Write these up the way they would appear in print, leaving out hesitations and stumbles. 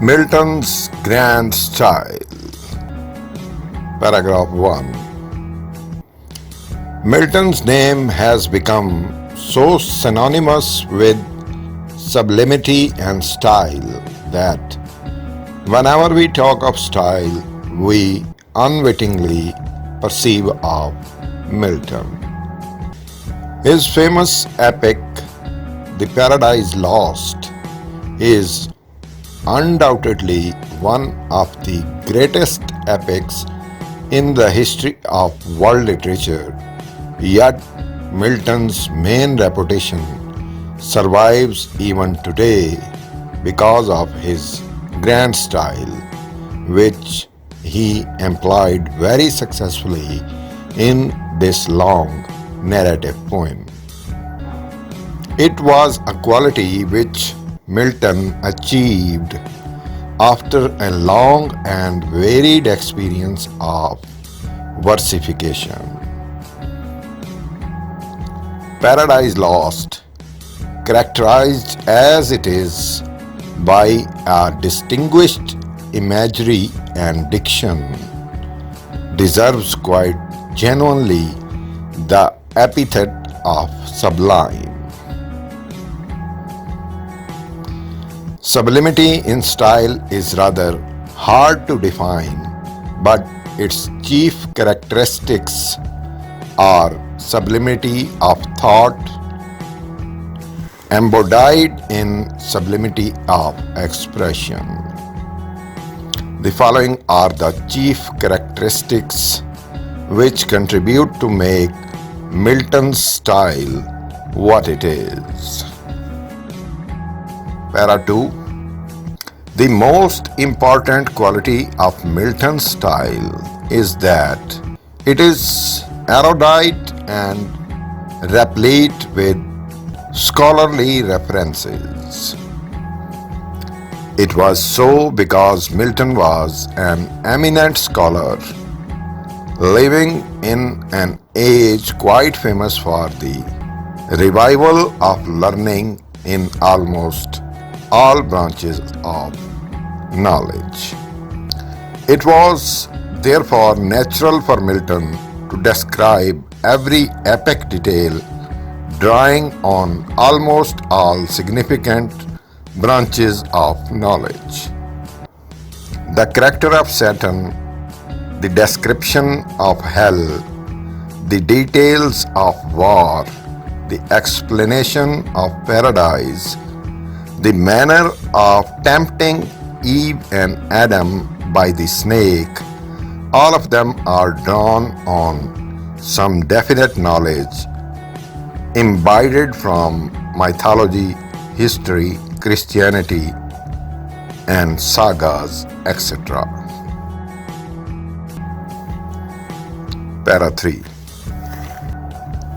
Milton's grand style. Paragraph 1. Milton's name has become so synonymous with sublimity and style that whenever we talk of style, we unwittingly perceive of Milton. His famous epic, The Paradise Lost, is undoubtedly one of the greatest epics in the history of world literature, yet Milton's main reputation survives even today because of his grand style, which he employed very successfully in this long narrative poem. It was a quality which Milton achieved after a long and varied experience of versification. Paradise Lost, characterized as it is by a distinguished imagery and diction, deserves quite genuinely the epithet of sublime. Sublimity in style is rather hard to define, but its chief characteristics are sublimity of thought, embodied in sublimity of expression. The following are the chief characteristics which contribute to make Milton's style what it is. Para 2. The most important quality of Milton's style is that it is erudite and replete with scholarly references. It was so because Milton was an eminent scholar, living in an age quite famous for the revival of learning in almost all branches of knowledge. It was therefore natural for Milton to describe every epic detail, drawing on almost all significant branches of knowledge. The character of Satan, the description of hell, the details of war, the explanation of paradise, the manner of tempting Eve and Adam by the snake, all of them are drawn on some definite knowledge imbibed from mythology, history, Christianity, and sagas, etc. Para 3.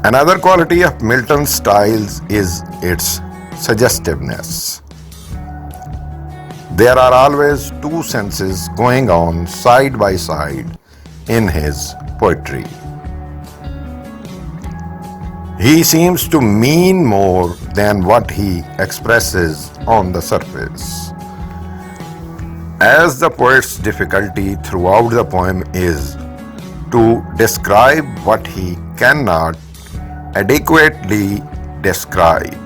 Another quality of Milton's styles is its suggestiveness. There are always two senses going on side by side in his poetry. He seems to mean more than what he expresses on the surface. As the poet's difficulty throughout the poem is to describe what he cannot adequately describe.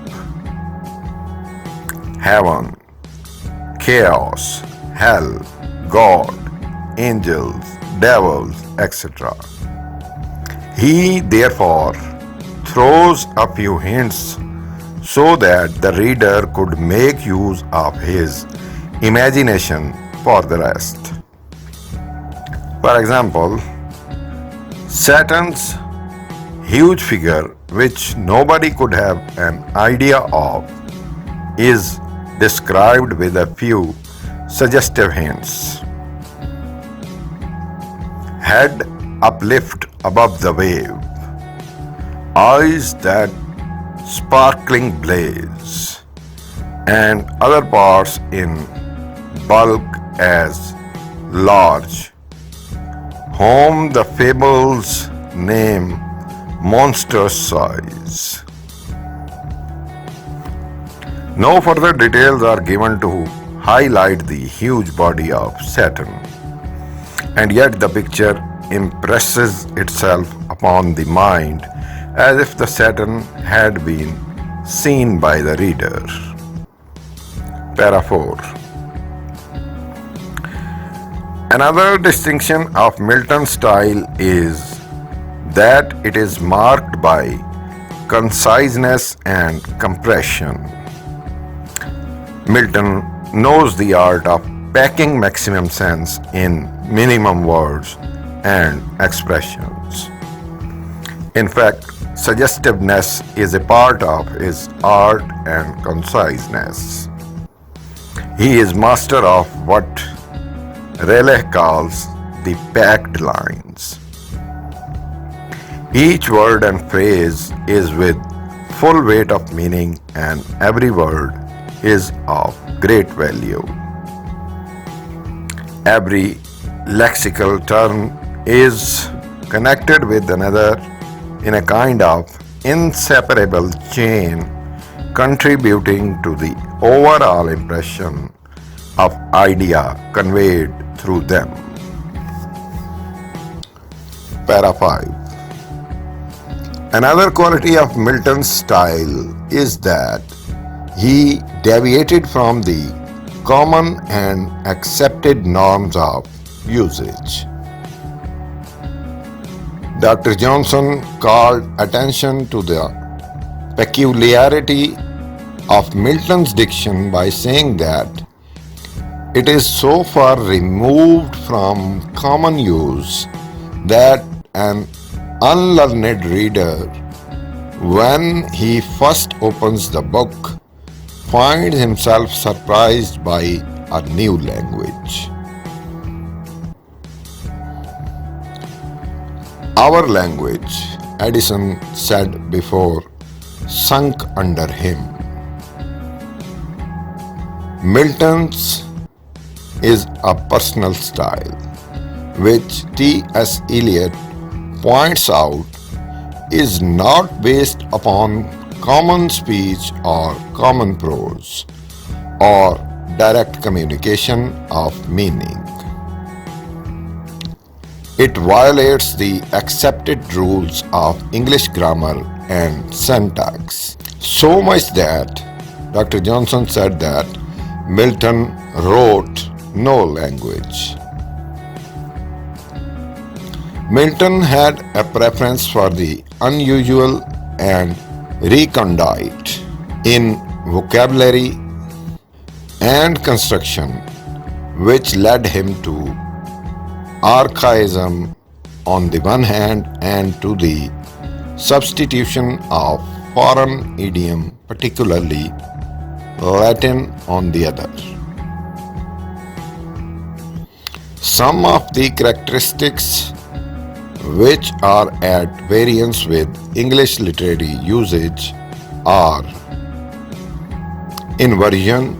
Heaven, chaos, hell, God, angels, devils, etc. He therefore throws a few hints so that the reader could make use of his imagination for the rest. For example, Satan's huge figure, which nobody could have an idea of, is described with a few suggestive hints. Head uplift above the wave, eyes that sparkling blaze, and other parts in bulk as large, whom the fables name monstrous size. No further details are given to highlight the huge body of Saturn, and yet the picture impresses itself upon the mind as if the Saturn had been seen by the reader. Para 4. Another distinction of Milton's style is that it is marked by conciseness and compression. Milton knows the art of packing maximum sense in minimum words and expressions. In fact, suggestiveness is a part of his art and conciseness. He is master of what Raleigh calls the packed lines. Each word and phrase is with full weight of meaning, and every word is of great value. Every lexical term is connected with another in a kind of inseparable chain, contributing to the overall impression of idea conveyed through them. Para 5. Another quality of Milton's style is that he deviated from the common and accepted norms of usage. Dr. Johnson called attention to the peculiarity of Milton's diction by saying that it is so far removed from common use that an unlearned reader, when he first opens the book, finds himself surprised by a new language. Our language, Addison said before, sunk under him. Milton's is a personal style, which T.S. Eliot points out is not based upon common speech or common prose or direct communication of meaning. It violates the accepted rules of English grammar and syntax. So much that Dr. Johnson said that Milton wrote no language. Milton had a preference for the unusual and recondite in vocabulary and construction, which led him to archaism on the one hand and to the substitution of foreign idiom, particularly Latin, on the other. Some of the characteristics which are at variance with English literary usage are inversion,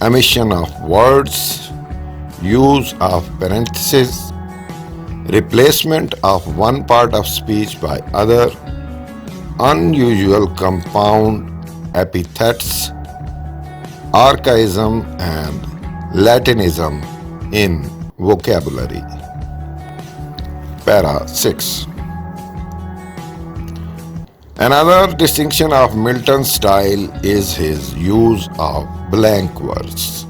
omission of words, use of parentheses, replacement of one part of speech by other, unusual compound epithets, archaism and Latinism in vocabulary. Para 6. Another distinction of Milton's style is his use of blank verse.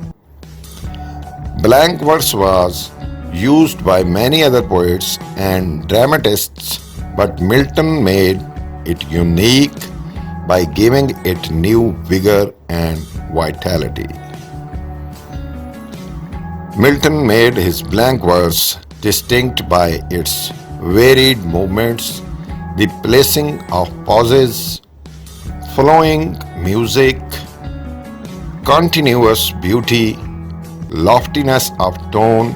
Blank verse was used by many other poets and dramatists, but Milton made it unique by giving it new vigor and vitality. Milton made his blank verse distinct by its varied movements, the placing of pauses, flowing music, continuous beauty, loftiness of tone,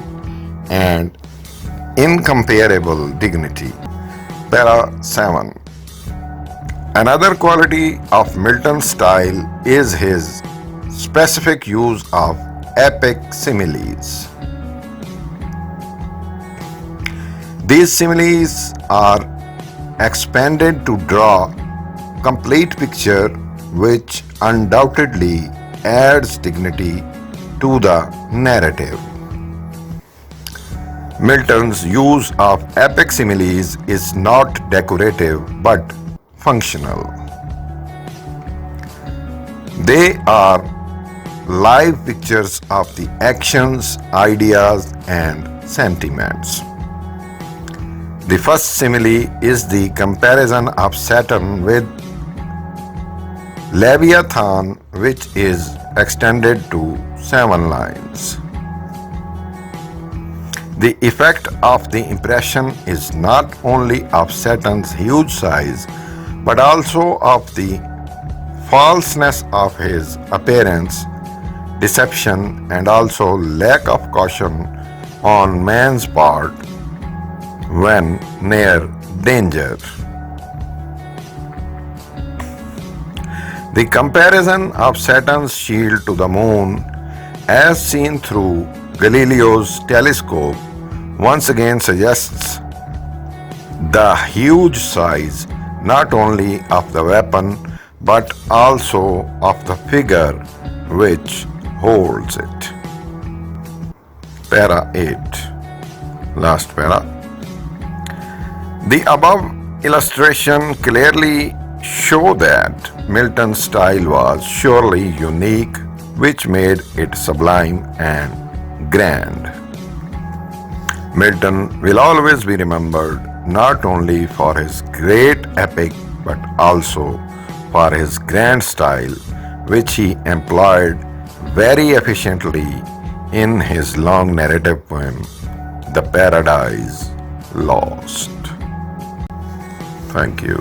and incomparable dignity. Para 7. Another quality of Milton's style is his specific use of epic similes. These similes are expanded to draw complete picture, which undoubtedly adds dignity to the narrative. Milton's use of epic similes is not decorative but functional. They are live pictures of the actions, ideas, and sentiments. The first simile is the comparison of Saturn with Leviathan, which is extended to 7 lines. The effect of the impression is not only of Saturn's huge size, but also of the falseness of his appearance, deception, and also lack of caution on man's part when near danger. The comparison of Saturn's shield to the moon, as seen through Galileo's telescope, once again suggests the huge size not only of the weapon but also of the figure which holds it. Para 8. Last para. The above illustration clearly show that Milton's style was surely unique, which made it sublime and grand. Milton will always be remembered not only for his great epic but also for his grand style, which he employed very efficiently in his long narrative poem, The Paradise Lost. Thank you.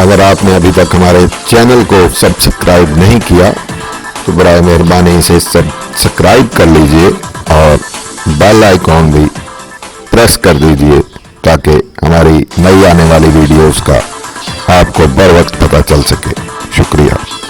अगर आपने अभी तक हमारे channel को subscribe नहीं किया तो बराए मेहरबानी इसे सब्सक्राइब कर लीजिए और बेल आइकॉन भी प्रेस कर दीजिए ताकि हमारी नई आने वाली वीडियोस का आपको बर वक्त पता चल सके। शुक्रिया।